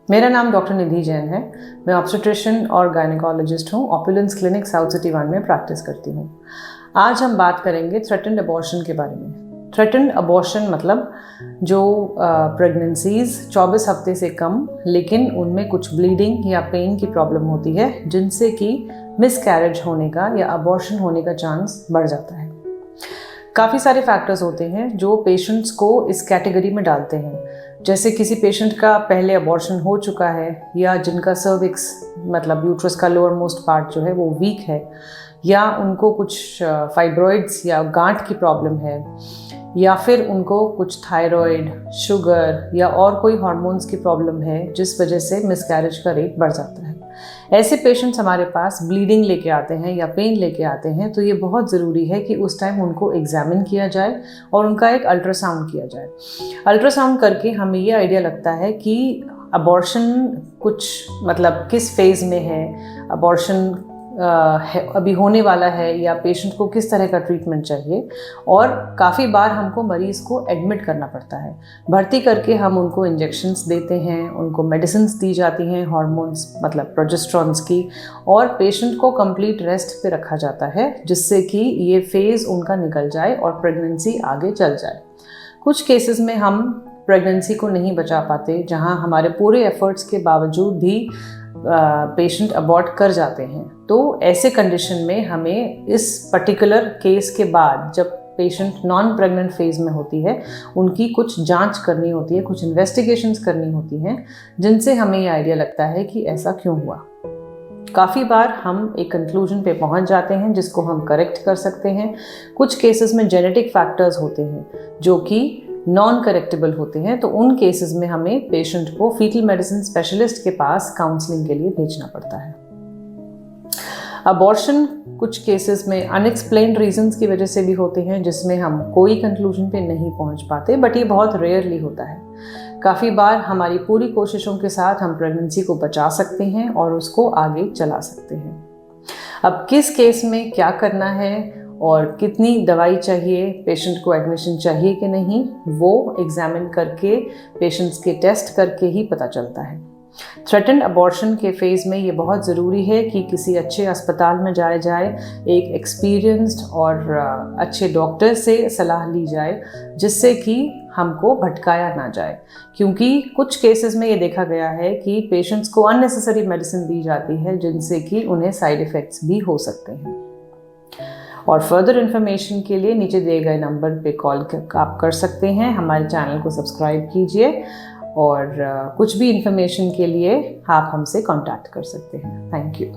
मेरा नाम डॉक्टर निधि जैन है। मैं ऑब्स्टेट्रिशियन और गायनेकोलॉजिस्ट हूँ। ऑपुलेंस क्लिनिक साउथ सिटी 1 में प्रैक्टिस करती हूँ। आज हम बात करेंगे थ्रेटन्ड अबॉर्शन के बारे में। थ्रेटन्ड अबॉर्शन मतलब जो प्रेगनेंसीज 24 हफ्ते से कम लेकिन उनमें कुछ ब्लीडिंग या पेन की प्रॉब्लम होती है, जिनसे कि मिसकैरेज होने का या अबॉर्शन होने का चांस बढ़ जाता है। काफ़ी सारे फैक्टर्स होते हैं जो पेशेंट्स को इस कैटेगरी में डालते हैं, जैसे किसी पेशेंट का पहले अबॉर्शन हो चुका है या जिनका सर्विक्स मतलब यूट्रस का लोअर मोस्ट पार्ट जो है वो वीक है, या उनको कुछ फाइब्रॉइड्स या गांठ की प्रॉब्लम है, या फिर उनको कुछ थायराइड, शुगर या और कोई हार्मोन्स की प्रॉब्लम है जिस वजह से मिसकैरेज का रेट बढ़ जाता है। ऐसे पेशेंट्स हमारे पास ब्लीडिंग लेके आते हैं या पेन लेके आते हैं, तो ये बहुत ज़रूरी है कि उस टाइम उनको एग्जामिन किया जाए और उनका एक अल्ट्रासाउंड किया जाए। अल्ट्रासाउंड करके हमें ये आइडिया लगता है कि अबॉर्शन कुछ मतलब किस फेज़ में है, अबॉर्शन अभी होने वाला है या पेशेंट को किस तरह का ट्रीटमेंट चाहिए। और काफ़ी बार हमको मरीज़ को एडमिट करना पड़ता है, भर्ती करके हम उनको इंजेक्शंस देते हैं, उनको मेडिसिन्स दी जाती हैं हार्मोन्स मतलब प्रोजेस्टेरॉन्स की, और पेशेंट को कंप्लीट रेस्ट पे रखा जाता है जिससे कि ये फेज़ उनका निकल जाए और प्रेगनेंसी आगे चल जाए। कुछ केसेस में हम प्रेगनेंसी को नहीं बचा पाते, जहाँ हमारे पूरे एफर्ट्स के बावजूद भी पेशेंट अबॉर्ट कर जाते हैं। तो ऐसे कंडीशन में हमें इस पर्टिकुलर केस के बाद, जब पेशेंट नॉन प्रेग्नेंट फेज़ में होती है, उनकी कुछ जांच करनी होती है, कुछ इन्वेस्टिगेशंस करनी होती हैं, जिनसे हमें ये आइडिया लगता है कि ऐसा क्यों हुआ। काफ़ी बार हम एक कंक्लूजन पे पहुंच जाते हैं जिसको हम करेक्ट कर सकते हैं। कुछ केसेस में जेनेटिक फैक्टर्स होते हैं जो कि नॉन करेक्टेबल होते हैं, तो उन केसेस में हमें पेशेंट को फीटल मेडिसिन स्पेशलिस्ट के पास काउंसलिंग के लिए भेजना पड़ता है। अबॉर्शन कुछ केसेस में अनएक्सप्लेन्ड रीजंस की वजह से भी होते हैं, जिसमें हम कोई कंक्लूजन पे नहीं पहुंच पाते, बट ये बहुत रेयरली होता है। काफ़ी बार हमारी पूरी कोशिशों के साथ हम प्रेगनेंसी को बचा सकते हैं और उसको आगे चला सकते हैं। अब किस केस में क्या करना है और कितनी दवाई चाहिए, पेशेंट को एडमिशन चाहिए कि नहीं, वो एग्जामिन करके पेशेंट्स के टेस्ट करके ही पता चलता है। थ्रेटन्ड अबॉर्शन के फेज़ में ये बहुत ज़रूरी है कि किसी अच्छे अस्पताल में जाया जाए, एक एक्सपीरियंस्ड और अच्छे डॉक्टर से सलाह ली जाए, जिससे कि हमको भटकाया ना जाए, क्योंकि कुछ केसेस में ये देखा गया है कि पेशेंट्स को अननेसेसरी मेडिसिन दी जाती है जिनसे कि उन्हें साइड इफ़ेक्ट्स भी हो सकते हैं। और फर्दर इन्फॉर्मेशन के लिए नीचे दिए गए नंबर पे कॉल आप कर सकते हैं। हमारे चैनल को सब्सक्राइब कीजिए और कुछ भी इन्फॉर्मेशन के लिए आप हमसे कांटेक्ट कर सकते हैं। Thank you.